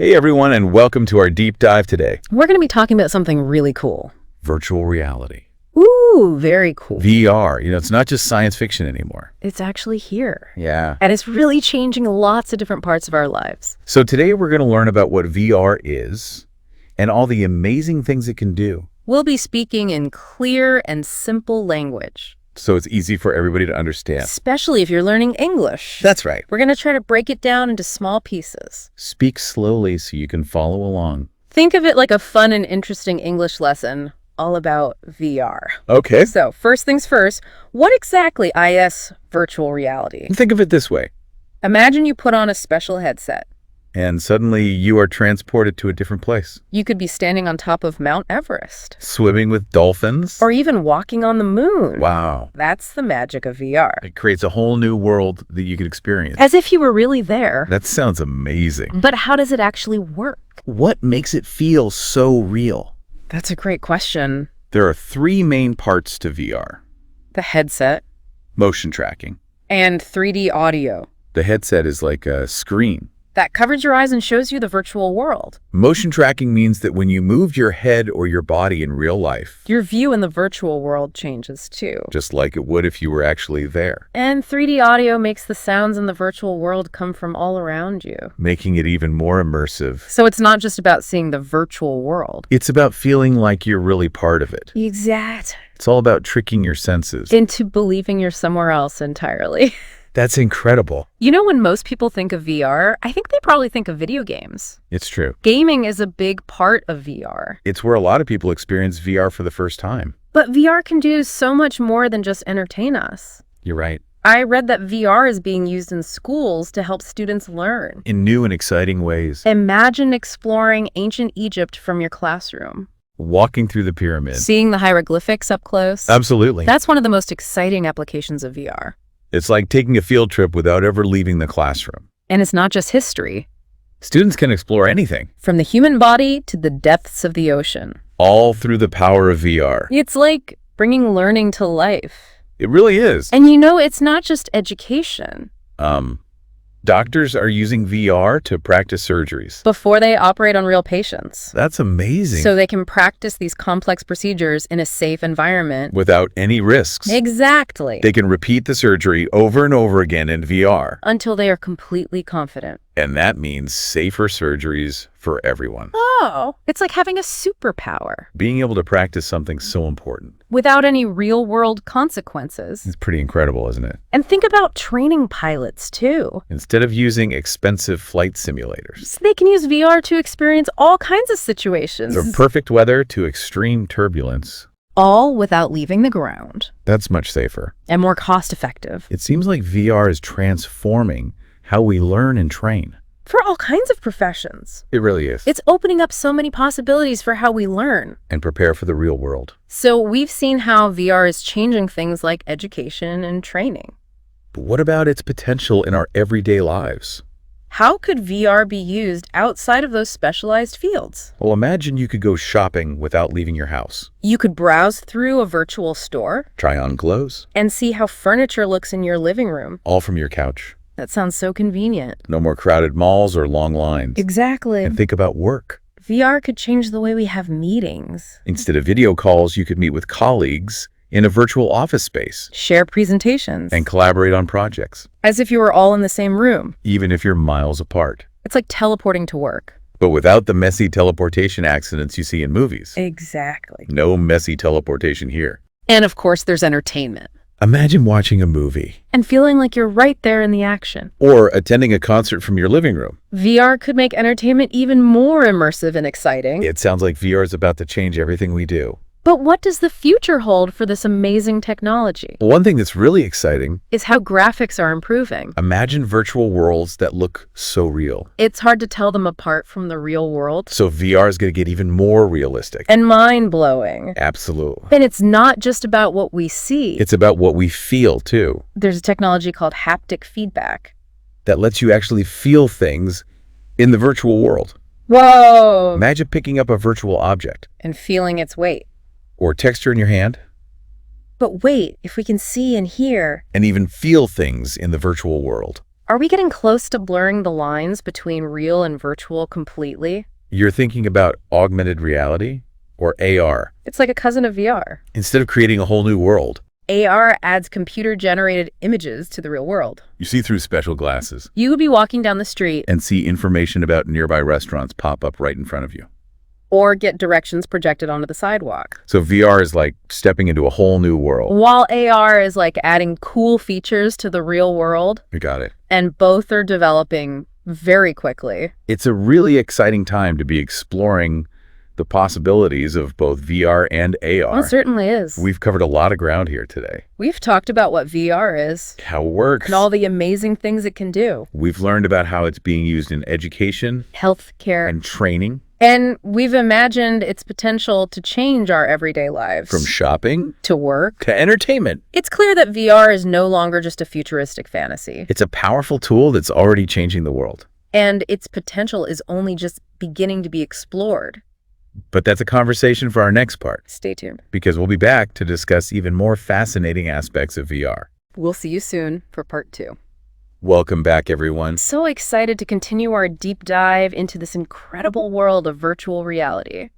Hey everyone, and welcome to our deep dive today. We're going to be talking about something really cool. Virtual reality. Ooh, very cool. VR. It's not just science fiction anymore. It's actually here. Yeah. And it's really changing lots of different parts of our lives. So today we're going to learn about what VR is and all the amazing things it can do. We'll be speaking in clear and simple language. So it's easy for everybody to understand. Especially if you're learning English. That's right. We're going to try to break it down into small pieces. Speak slowly so you can follow along. Think of it like a fun and interesting English lesson all about VR. Okay. So first things first, what exactly is virtual reality? Think of it this way. Imagine you put on a special headset. And suddenly you are transported to a different place. You could be standing on top of Mount Everest. Swimming with dolphins. Or even walking on the moon. Wow. That's the magic of VR. It creates a whole new world that you could experience. As if you were really there. That sounds amazing. But how does it actually work? What makes it feel so real? That's a great question. There are three main parts to VR. The headset. Motion tracking. And 3D audio. The headset is like a screen. That covers your eyes and shows you the virtual world. Motion tracking means that when you move your head or your body in real life, your view in the virtual world changes too. Just like it would if you were actually there. And 3D audio makes the sounds in the virtual world come from all around you, making it even more immersive. So it's not just about seeing the virtual world. It's about feeling like you're really part of it. Exactly. It's all about tricking your senses into believing you're somewhere else entirely. That's incredible. When most people think of VR, I think they probably think of video games. It's true. Gaming is a big part of VR. It's where a lot of people experience VR for the first time. But VR can do so much more than just entertain us. You're right. I read that VR is being used in schools to help students learn. In new and exciting ways. Imagine exploring ancient Egypt from your classroom. Walking through the pyramids. Seeing the hieroglyphics up close. Absolutely. That's one of the most exciting applications of VR. It's like taking a field trip without ever leaving the classroom. And it's not just history. Students can explore anything. From the human body to the depths of the ocean. All through the power of VR. It's like bringing learning to life. It really is. And it's not just education. Doctors are using VR to practice surgeries. Before they operate on real patients. That's amazing. So they can practice these complex procedures in a safe environment. Without any risks. Exactly. They can repeat the surgery over and over again in VR. Until they are completely confident. And that means safer surgeries for everyone. Oh, it's like having a superpower. Being able to practice something so important. Without any real-world consequences. It's pretty incredible, isn't it? And think about training pilots, too. Instead of using expensive flight simulators. So they can use VR to experience all kinds of situations. From perfect weather to extreme turbulence. All without leaving the ground. That's much safer. And more cost-effective. It seems like VR is transforming how we learn and train. For all kinds of professions. It really is. It's opening up so many possibilities for how we learn. And prepare for the real world. So we've seen how VR is changing things like education and training. But what about its potential in our everyday lives? How could VR be used outside of those specialized fields? Well, imagine you could go shopping without leaving your house. You could browse through a virtual store. Try on clothes. And see how furniture looks in your living room. All from your couch. That sounds so convenient. No more crowded malls or long lines. Exactly. And think about work. VR could change the way we have meetings. Instead of video calls, you could meet with colleagues in a virtual office space. Share presentations. And collaborate on projects. As if you were all in the same room. Even if you're miles apart. It's like teleporting to work. But without the messy teleportation accidents you see in movies. Exactly. No messy teleportation here. And of course, there's entertainment. Imagine watching a movie. And feeling like you're right there in the action. Or attending a concert from your living room. VR could make entertainment even more immersive and exciting. It sounds like VR is about to change everything we do. But what does the future hold for this amazing technology? Well, one thing that's really exciting is how graphics are improving. Imagine virtual worlds that look so real. It's hard to tell them apart from the real world. So VR is going to get even more realistic. And mind-blowing. Absolutely. And it's not just about what we see. It's about what we feel, too. There's a technology called haptic feedback. That lets you actually feel things in the virtual world. Whoa! Imagine picking up a virtual object. And feeling its weight. Or texture in your hand. But wait, if we can see and hear. And even feel things in the virtual world. Are we getting close to blurring the lines between real and virtual completely? You're thinking about augmented reality or AR. It's like a cousin of VR. Instead of creating a whole new world, AR adds computer-generated images to the real world. you see through special glasses You would be walking down the street and see information about nearby restaurants pop up right in front of you. or get directions projected onto the sidewalk, So VR is like stepping into a whole new world. while AR is like adding cool features to the real world, You got it. and both are developing very quickly. It's a really exciting time to be exploring the possibilities of both VR and AR. Well, it certainly is. We've covered a lot of ground here today. We've talked about what VR is How it works. and all the amazing things it can do. We've learned about how it's being used in education Healthcare. and training, And we've imagined its potential to change our everyday lives. from shopping to work. to entertainment. It's clear that VR is no longer just a futuristic fantasy, It's a powerful tool that's already changing the world. and its potential is only just beginning to be explored. But that's a conversation for our next part, Stay tuned. because we'll be back to discuss even more fascinating aspects of VR. We'll see you soon for part 2. Welcome back, everyone. So excited to continue our deep dive into this incredible world of virtual reality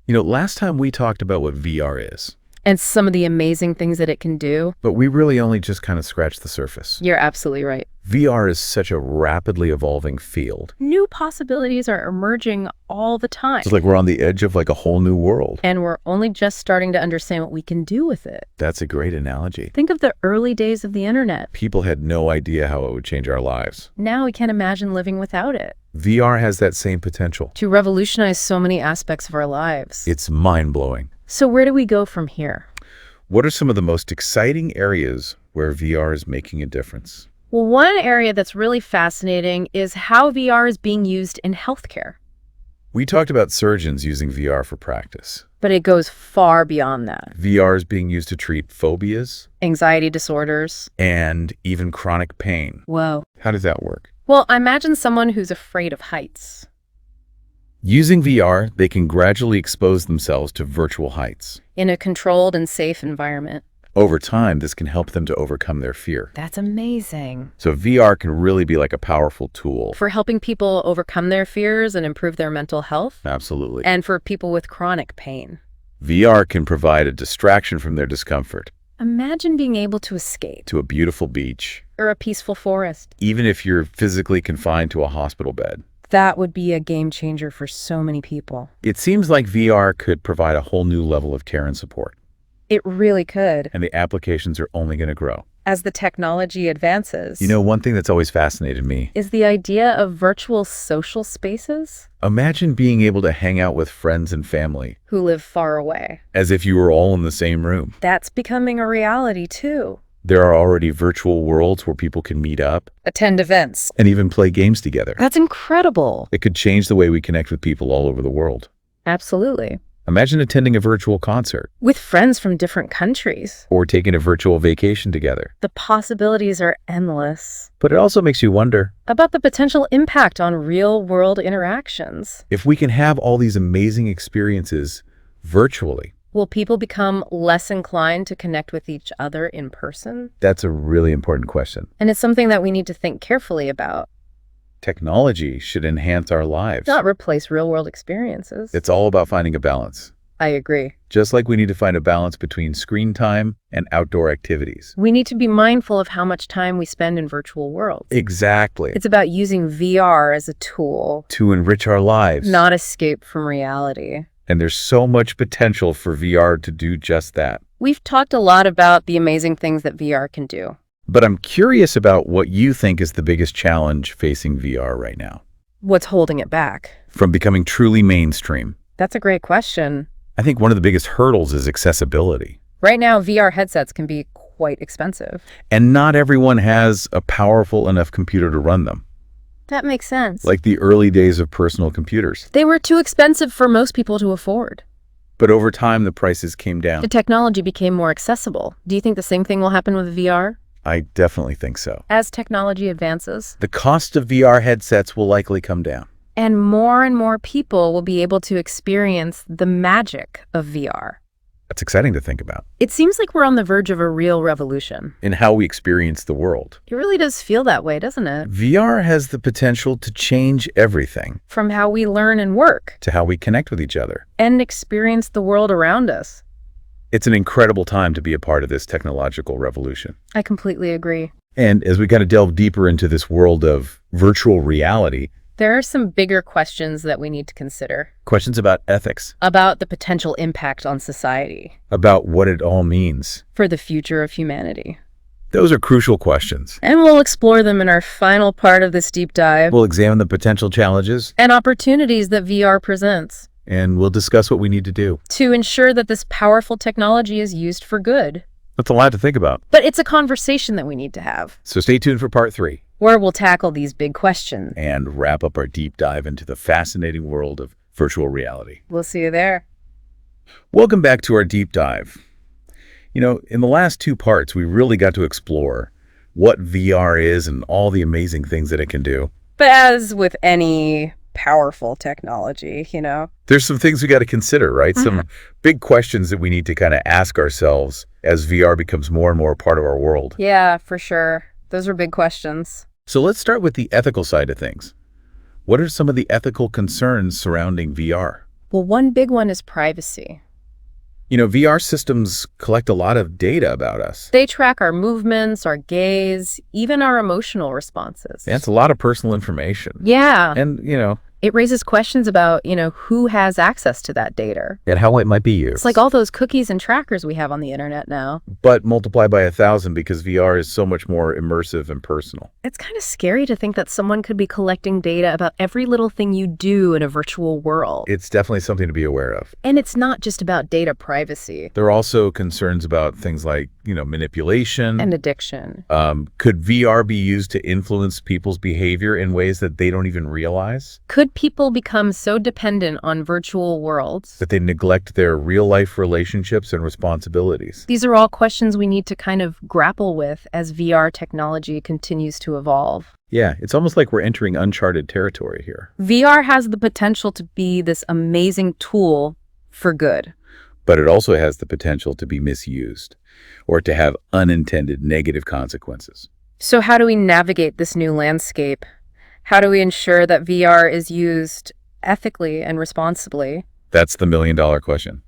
You know, last time we talked about what VR is, and some of the amazing things that it can do. but we really only just kind of scratched the surface. You're absolutely right. VR is such a rapidly evolving field. New possibilities are emerging all the time, It's like we're on the edge of like a whole new world. and we're only just starting to understand what we can do with it. That's a great analogy. Think of the early days of the internet. People had no idea how it would change our lives. Now we can't imagine living without it. VR has that same potential. To revolutionize so many aspects of our lives. It's mind-blowing. So where do we go from here? What are some of the most exciting areas where VR is making a difference? Well, one area that's really fascinating is how VR is being used in healthcare. We talked about surgeons using VR for practice. But it goes far beyond that. VR is being used to treat phobias Anxiety disorders. and even chronic pain. Whoa. How does that work? Well, imagine someone who's afraid of heights. Using VR, they can gradually expose themselves to virtual heights. In a controlled and safe environment. Over time, this can help them to overcome their fear. That's amazing. So VR can really be like a powerful tool. For helping people overcome their fears and improve their mental health. Absolutely. And for people with chronic pain. VR can provide a distraction from their discomfort Imagine being able to escape. to a beautiful beach, Or a peaceful forest. even if you're physically confined to a hospital bed. That would be a game changer for so many people. It seems like VR could provide a whole new level of care and support, It really could. and the applications are only going to grow. As the technology advances. You know, one thing that's always fascinated me, is the idea of virtual social spaces imagine being able to hang out with friends and family who live far away. as if you were all in the same room. That's becoming a reality too. There are already virtual worlds where people can meet up Attend events. and even play games together. That's incredible. It could change the way we connect with people all over the world. Absolutely. Imagine attending a virtual concert With friends from different countries. or taking a virtual vacation together. The possibilities are endless. But it also makes you wonder, About the potential impact on real-world interactions. if we can have all these amazing experiences virtually, Will people become less inclined to connect with each other in person? that's a really important question. And it's something that we need to think carefully about. Technology should enhance our lives. Not replace real-world experiences. It's all about finding a balance. I agree. Just like we need to find a balance between screen time and outdoor activities. We need to be mindful of how much time we spend in virtual worlds. Exactly. It's about using VR as a tool, To enrich our lives. not escape from reality. And there's so much potential for VR to do just that. We've talked a lot about the amazing things that VR can do. But I'm curious about what you think is the biggest challenge facing VR right now. What's holding it back? From becoming truly mainstream, That's a great question. I think one of the biggest hurdles is accessibility. Right now, VR headsets can be quite expensive. And not everyone has a powerful enough computer to run them, That makes sense. like the early days of personal computers. They were too expensive for most people to afford. But over time, the prices came down. The technology became more accessible. Do you think the same thing will happen with VR? I definitely think so. As technology advances, The cost of VR headsets will likely come down. and more people will be able to experience the magic of VR. That's exciting to think about. It seems like we're on the verge of a real revolution. In how we experience the world. It really does feel that way, doesn't it? VR has the potential to change everything, From how we learn and work to how we connect with each other. and experience the world around us. It's an incredible time to be a part of this technological revolution. I completely agree. And as we kind of delve deeper into this world of virtual reality, There are some bigger questions that we need to consider questions about ethics, about the potential impact on society about what it all means. for the future of humanity. Those are crucial questions. And we'll explore them in our final part of this deep dive We'll examine the potential challenges, and opportunities that VR presents and we'll discuss what we need to do. to ensure that this powerful technology is used for good. That's a lot to think about. But it's a conversation that we need to have, So stay tuned for part 3 where we'll tackle these big questions. and wrap up our deep dive into the fascinating world of virtual reality. We'll see you there. Welcome back to our deep dive. You know, in the last 2 parts, we really got to explore what VR is and all the amazing things that it can do. But as with any powerful technology, There's some things we got to consider, right? Some big questions that we need to kind of ask ourselves as VR becomes more and more a part of our world. Yeah, for sure. Those are big questions. So let's start with the ethical side of things. What are some of the ethical concerns surrounding VR? Well, one big one is privacy. You know, VR systems collect a lot of data about us. They track our movements, our gaze, even our emotional responses. That's a lot of personal information. Yeah. And, It raises questions about, who has access to that data. and how it might be used. It's like all those cookies and trackers we have on the internet now. But multiply by 1,000 because VR is so much more immersive and personal. It's kind of scary to think that someone could be collecting data about every little thing you do in a virtual world. It's definitely something to be aware of. And it's not just about data privacy There are also concerns about things like, manipulation. and addiction. Could VR be used to influence people's behavior in ways that they don't even realize? Could people become so dependent on virtual worlds? That they neglect their real-life relationships and responsibilities? These are all questions we need to kind of grapple with as VR technology continues to evolve. Yeah, it's almost like we're entering uncharted territory here. VR has the potential to be this amazing tool for good. But it also has the potential to be misused or to have unintended negative consequences. So how do we navigate this new landscape? How do we ensure that VR is used ethically and responsibly? That's the million-dollar question.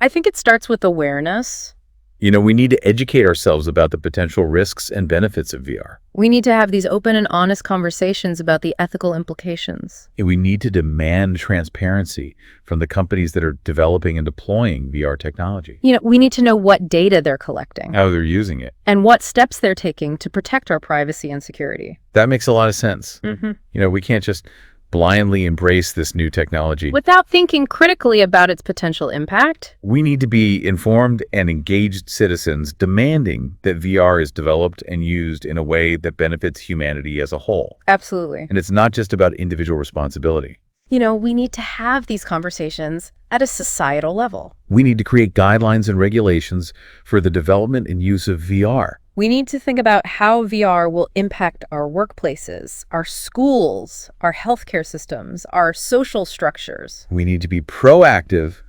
I think it starts with awareness. We need to educate ourselves about the potential risks and benefits of VR. We need to have these open and honest conversations about the ethical implications. And we need to demand transparency from the companies that are developing and deploying VR technology. We need to know what data they're collecting How they're using it. and what steps they're taking to protect our privacy and security. That makes a lot of sense. Mm-hmm. We can't just blindly embrace this new technology. Without thinking critically about its potential impact. We need to be informed and engaged citizens demanding that VR is developed and used in a way that benefits humanity as a whole. Absolutely. And it's not just about individual responsibility. We need to have these conversations at a societal level. We need to create guidelines and regulations for the development and use of VR. We need to think about how VR will impact our workplaces, our schools, our healthcare systems, our social structures. We need to be proactive,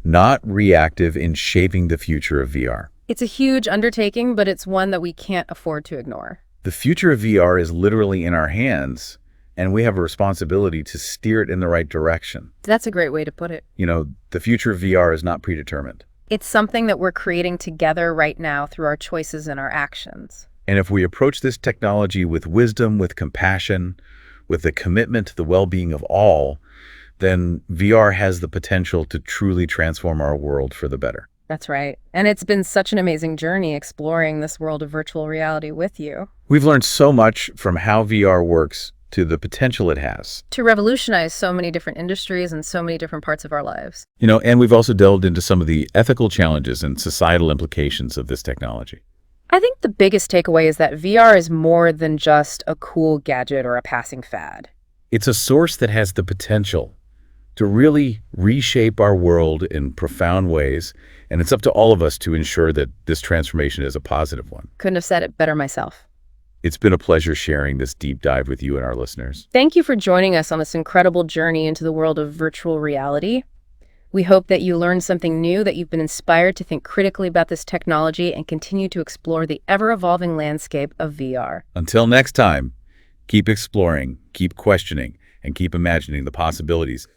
not reactive in shaping the future of VR. It's a huge undertaking, but it's one that we can't afford to ignore. The future of VR is literally in our hands, and we have a responsibility to steer it in the right direction. That's a great way to put it. The future of VR is not predetermined. It's something that we're creating together right now through our choices and our actions. And if we approach this technology with wisdom, with compassion, with a commitment to the well-being of all, then VR has the potential to truly transform our world for the better. That's right. And it's been such an amazing journey exploring this world of virtual reality with you. We've learned so much from how VR works to the potential it has. To revolutionize so many different industries and so many different parts of our lives. And we've also delved into some of the ethical challenges and societal implications of this technology. I think the biggest takeaway is that VR is more than just a cool gadget or a passing fad. It's a source that has the potential to really reshape our world in profound ways, and it's up to all of us to ensure that this transformation is a positive one. Couldn't have said it better myself. It's been a pleasure sharing this deep dive with you and our listeners. Thank you for joining us on this incredible journey into the world of virtual reality. We hope that you learned something new, that you've been inspired to think critically about this technology and continue to explore the ever-evolving landscape of VR. Until next time, keep exploring, keep questioning, and keep imagining the possibilities.